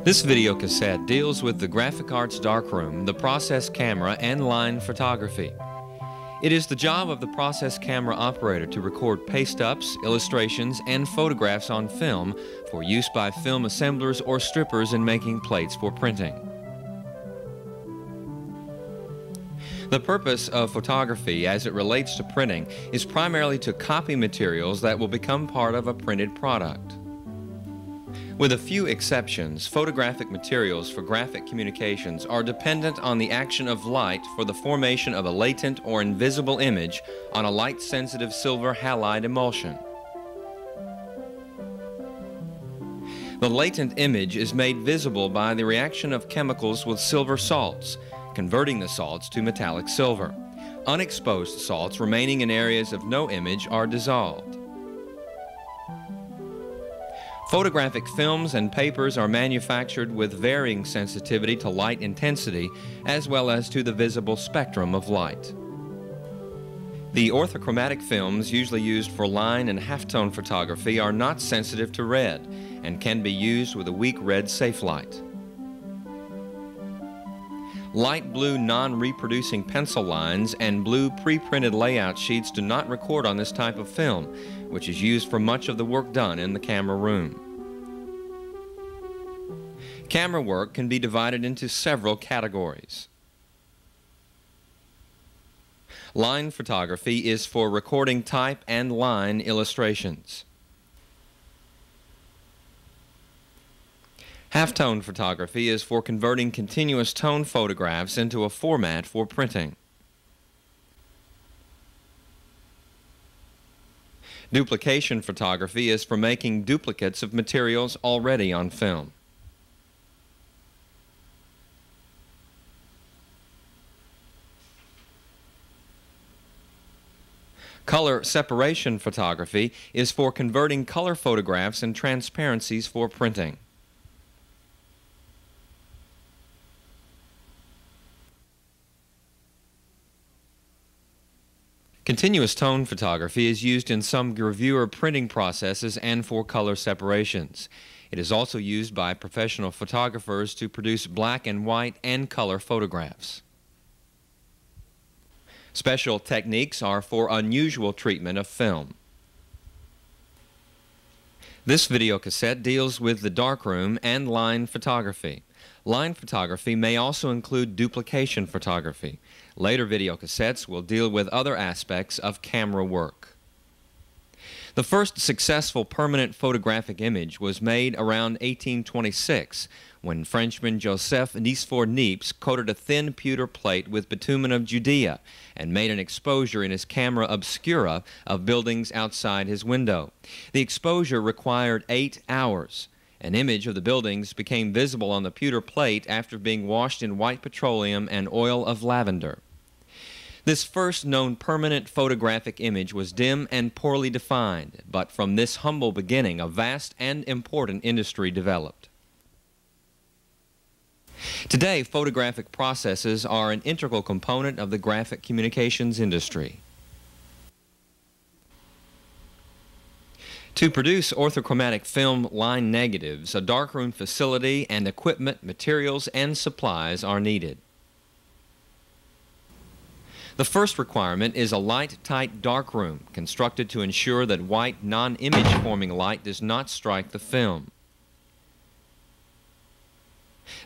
This video cassette deals with the graphic arts darkroom, the process camera, and line photography. It is the job of the process camera operator to record paste-ups, illustrations, and photographs on film for use by film assemblers or strippers in making plates for printing. The purpose of photography as it relates to printing is primarily to copy materials that will become part of a printed product. With a few exceptions, photographic materials for graphic communications are dependent on the action of light for the formation of a latent or invisible image on a light-sensitive silver halide emulsion. The latent image is made visible by the reaction of chemicals with silver salts, converting the salts to metallic silver. Unexposed salts remaining in areas of no image are dissolved. Photographic films and papers are manufactured with varying sensitivity to light intensity as well as to the visible spectrum of light. The orthochromatic films usually used for line and halftone photography are not sensitive to red and can be used with a weak red safe light. Light blue non-reproducing pencil lines and blue pre-printed layout sheets do not record on this type of film, which is used for much of the work done in the camera room. Camera work can be divided into several categories. Line photography is for recording type and line illustrations. Halftone photography is for converting continuous tone photographs into a format for printing. Duplication photography is for making duplicates of materials already on film. Color separation photography is for converting color photographs and transparencies for printing. Continuous tone photography is used in some gravure printing processes and for color separations. It is also used by professional photographers to produce black and white and color photographs. Special techniques are for unusual treatment of film. This video cassette deals with the darkroom and line photography. Line photography may also include duplication photography. Later video cassettes will deal with other aspects of camera work. The first successful permanent photographic image was made around 1826 when Frenchman Joseph Nicephore Niepce coated a thin pewter plate with bitumen of Judea and made an exposure in his camera obscura of buildings outside his window. The exposure required 8 hours. An image of the buildings became visible on the pewter plate after being washed in white petroleum and oil of lavender. This first known permanent photographic image was dim and poorly defined, but from this humble beginning a vast and important industry developed. Today, photographic processes are an integral component of the graphic communications industry. To produce orthochromatic film line negatives, a darkroom facility and equipment, materials, and supplies are needed. The first requirement is a light-tight darkroom constructed to ensure that white non-image forming light does not strike the film.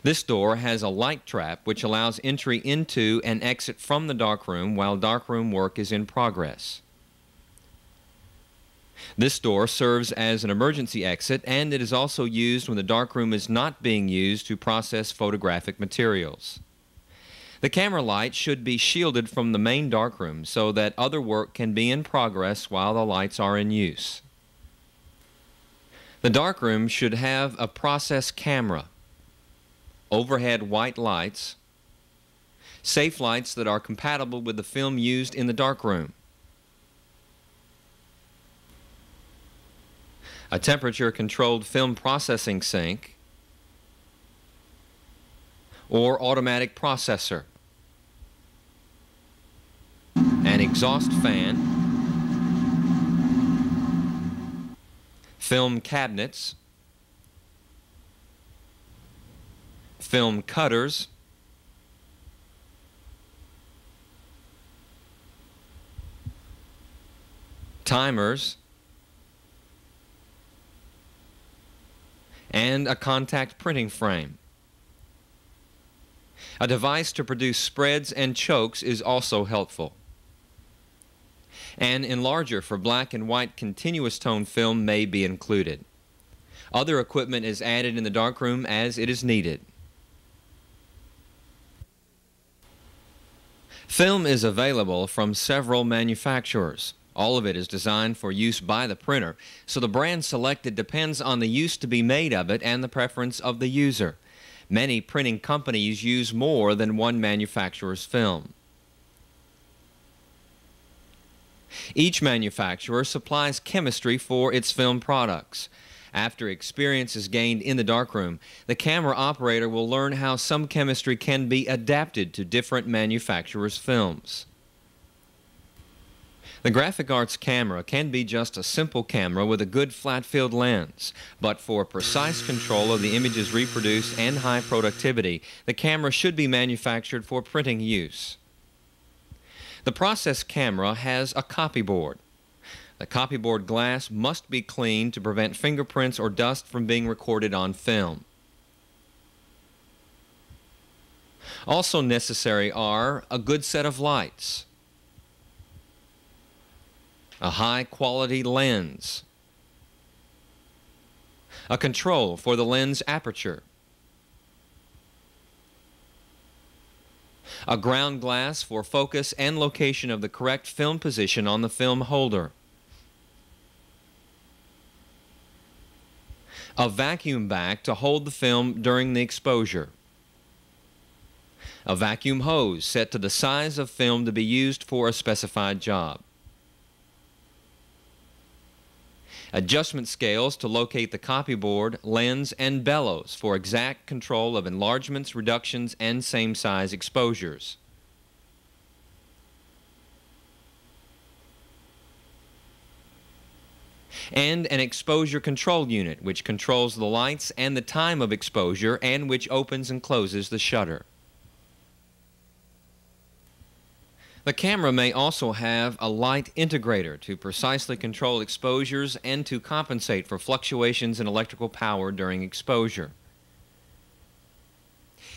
This door has a light trap which allows entry into and exit from the darkroom while darkroom work is in progress. This door serves as an emergency exit, and it is also used when the darkroom is not being used to process photographic materials. The camera light should be shielded from the main darkroom so that other work can be in progress while the lights are in use. The darkroom should have a process camera, overhead white lights, safe lights that are compatible with the film used in the darkroom, a temperature-controlled film processing sink, or automatic processor, an exhaust fan, film cabinets, film cutters, timers, and a contact printing frame. A device to produce spreads and chokes is also helpful. An enlarger for black and white continuous tone film may be included. Other equipment is added in the darkroom as it is needed. Film is available from several manufacturers. All of it is designed for use by the printer, so the brand selected depends on the use to be made of it and the preference of the user. Many printing companies use more than one manufacturer's film. Each manufacturer supplies chemistry for its film products. After experience is gained in the darkroom, the camera operator will learn how some chemistry can be adapted to different manufacturers' films. The graphic arts camera can be just a simple camera with a good flat-field lens, but for precise control of the images reproduced and high productivity, the camera should be manufactured for printing use. The process camera has a copyboard. The copyboard glass must be cleaned to prevent fingerprints or dust from being recorded on film. Also necessary are a good set of lights, a high-quality lens, a control for the lens aperture, a ground glass for focus and location of the correct film position on the film holder, a vacuum bag to hold the film during the exposure, a vacuum hose set to the size of film to be used for a specified job, adjustment scales to locate the copyboard, lens, and bellows for exact control of enlargements, reductions, and same-size exposures. And an exposure control unit which controls the lights and the time of exposure and which opens and closes the shutter. The camera may also have a light integrator to precisely control exposures and to compensate for fluctuations in electrical power during exposure.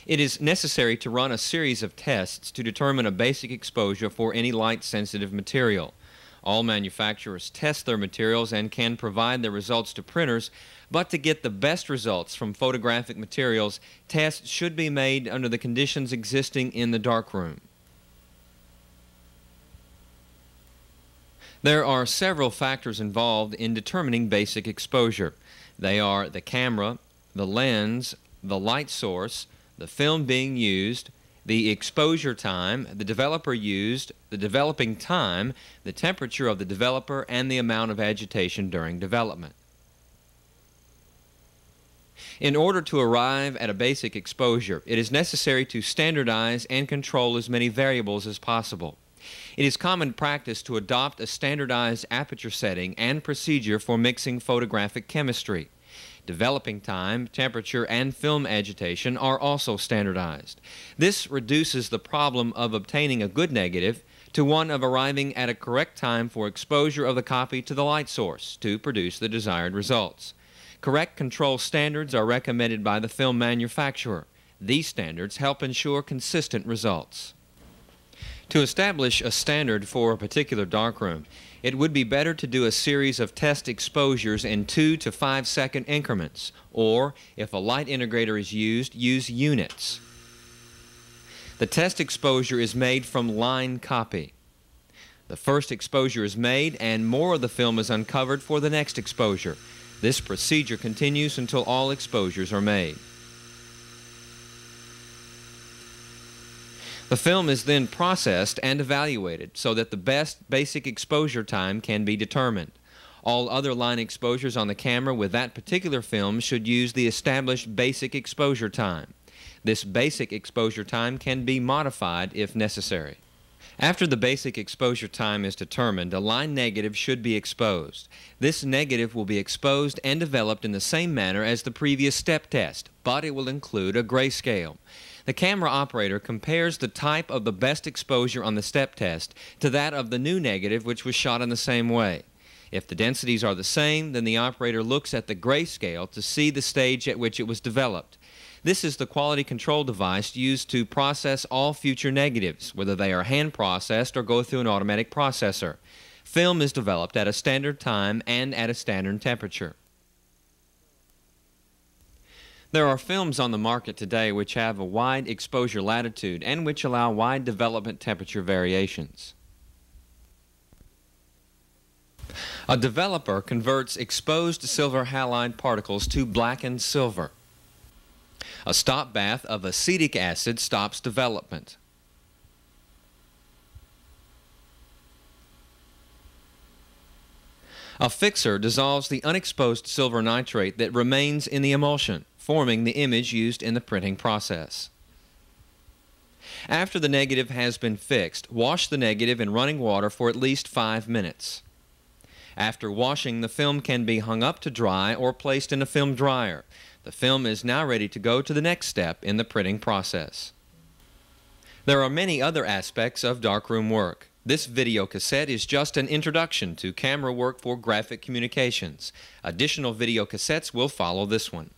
It is necessary to run a series of tests to determine a basic exposure for any light-sensitive material. All manufacturers test their materials and can provide their results to printers, but to get the best results from photographic materials, tests should be made under the conditions existing in the darkroom. There are several factors involved in determining basic exposure. They are the camera, the lens, the light source, the film being used, the exposure time, the developer used, the developing time, the temperature of the developer, and the amount of agitation during development. In order to arrive at a basic exposure, it is necessary to standardize and control as many variables as possible. It is common practice to adopt a standardized aperture setting and procedure for mixing photographic chemistry. Developing time, temperature, and film agitation are also standardized. This reduces the problem of obtaining a good negative to one of arriving at a correct time for exposure of the copy to the light source to produce the desired results. Correct control standards are recommended by the film manufacturer. These standards help ensure consistent results. To establish a standard for a particular darkroom, it would be better to do a series of test exposures in 2 to 5 second increments, or, if a light integrator is used, use units. The test exposure is made from line copy. The first exposure is made and more of the film is uncovered for the next exposure. This procedure continues until all exposures are made. The film is then processed and evaluated so that the best basic exposure time can be determined. All other line exposures on the camera with that particular film should use the established basic exposure time. This basic exposure time can be modified if necessary. After the basic exposure time is determined, a line negative should be exposed. This negative will be exposed and developed in the same manner as the previous step test, but it will include a grayscale. The camera operator compares the type of the best exposure on the step test to that of the new negative which was shot in the same way. If the densities are the same, then the operator looks at the grayscale to see the stage at which it was developed. This is the quality control device used to process all future negatives, whether they are hand processed or go through an automatic processor. Film is developed at a standard time and at a standard temperature. There are films on the market today which have a wide exposure latitude and which allow wide development temperature variations. A developer converts exposed silver halide particles to blackened silver. A stop bath of acetic acid stops development. A fixer dissolves the unexposed silver nitrate that remains in the emulsion, forming the image used in the printing process. After the negative has been fixed, wash the negative in running water for at least 5 minutes. After washing, the film can be hung up to dry or placed in a film dryer. The film is now ready to go to the next step in the printing process. There are many other aspects of darkroom work. This video cassette is just an introduction to camera work for graphic communications. Additional video cassettes will follow this one.